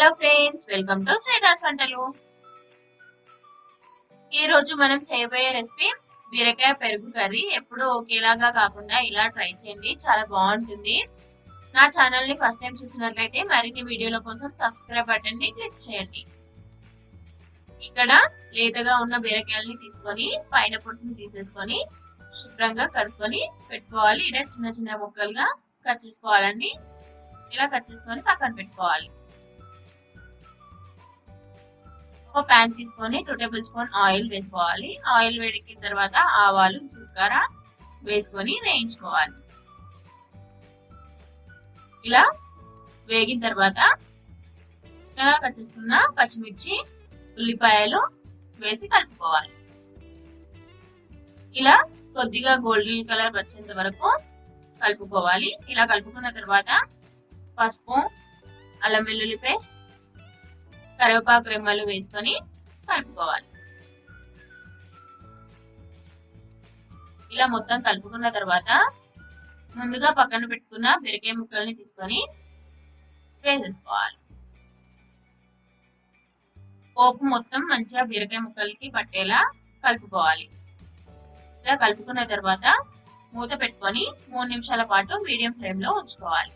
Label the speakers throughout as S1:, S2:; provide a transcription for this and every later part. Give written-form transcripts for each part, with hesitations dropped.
S1: Hello friends, welcome to Shweta's వంటలు. ఈ రోజు మనం చేయబోయే రెసిపీ బీరకాయ పెరుగు కర్రీ. ఎప్పుడూ ఒకేలాగా కాకుండా ఇలా ట్రై చేయండి, చాలా బాగుంటుంది. నా ఛానల్ ని ఫస్ట్ టైం చూసినట్లయితే మరిన్ని వీడియోల కోసం సబ్స్క్రైబ్ బటన్ ని క్లిక్ చేయండి. ఇక్కడ లేతగా ఉన్న బీరకాయల్ని తీసుకొని పైన పొట్టుని తీసేసుకొని శుభ్రంగా కడుక్కొని పెట్టుకోవాలి. ఇలా చిన్న చిన్న ముక్కలుగా కట్ చేసుకోవాలండి. ఇలా కట్ చేసుకొని పక్కన పెట్టుకోవాలి. ఒక ప్యాన్ తీసుకొని 2 టేబుల్ స్పూన్ ఆయిల్ వేసుకోవాలి. ఆయిల్ వేడెక్కిన తర్వాత ఆవాలు, జీలకర్ర వేసుకొని వేయించుకోవాలి. ఇలా వేగిన తర్వాత చిన్నగా కట్ చేసుకున్న పచ్చిమిర్చి, ఉల్లిపాయలు వేసి కలుపుకోవాలి. ఇలా కొద్దిగా గోల్డెన్ కలర్ వచ్చేంత వరకు కలుపుకోవాలి. ఇలా కలుపుకున్న తర్వాత పసుపు, అల్లం వెల్లుల్లి పేస్ట్, కరివేపాకు రెమ్మలు వేసుకొని కలుపుకోవాలి. ఇలా మొత్తం కలుపుకున్న తర్వాత ముందుగా పక్కన పెట్టుకున్న బీరకాయ ముక్కల్ని తీసుకొని వేసేసుకోవాలి. పోపు మొత్తం మంచిగా బీరకాయ ముక్కలకి పట్టేలా కలుపుకోవాలి. ఇలా కలుపుకున్న తర్వాత మూత పెట్టుకొని 3 నిమిషాల పాటు మీడియం ఫ్లేమ్ లో ఉంచుకోవాలి.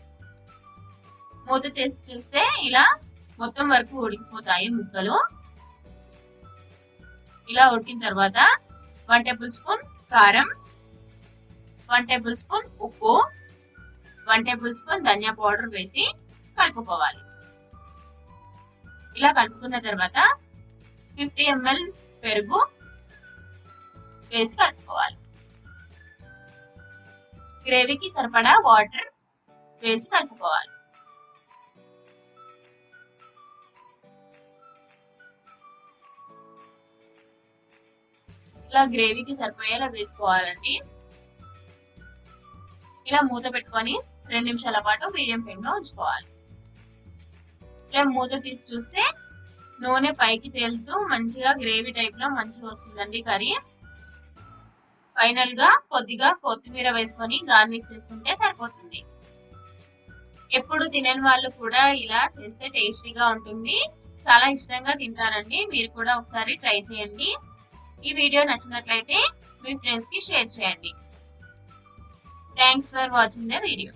S1: మూత తీసి చూస్తే ఇలా మొత్తం వరకు ఉడికిపోతాయి ముక్కలు. ఇలా ఉడికిన తర్వాత 1 టేబుల్ స్పూన్ కారం, 1 టేబుల్ స్పూన్ ఉప్పు, 1 టేబుల్ స్పూన్ ధనియా పౌడర్ వేసి కలుపుకోవాలి. ఇలా కలుపుకున్న తర్వాత 50 ml పెరుగు వేసి కలుపుకోవాలి. గ్రేవీకి సరిపడా వాటర్ వేసి కలుపుకోవాలి. ఇలా గ్రేవీకి సరిపోయేలా వేసుకోవాలండి. ఇలా మూత పెట్టుకొని 2 నిమిషాల పాటు మీడియం ఫ్లేమ్ లో ఉంచుకోవాలి. ఇలా మూత తీసి చూస్తే నూనె పైకి తేలుతూ మంచిగా గ్రేవీ టైప్ లో మంచిగా వస్తుందండి కర్రీ. ఫైనల్ గా కొద్దిగా కొత్తిమీర వేసుకొని గార్నిష్ చేసుకుంటే సరిపోతుంది. ఎప్పుడు తినని వాళ్ళు కూడా ఇలా చేస్తే టేస్టీగా ఉంటుంది. చాలా ఇష్టంగా తింటారండి. మీరు కూడా ఒకసారి ట్రై చేయండి. ఈ వీడియో నచ్చినట్లయితే మీ ఫ్రెండ్స్ కి షేర్ చేయండి. Thanks for watching the video.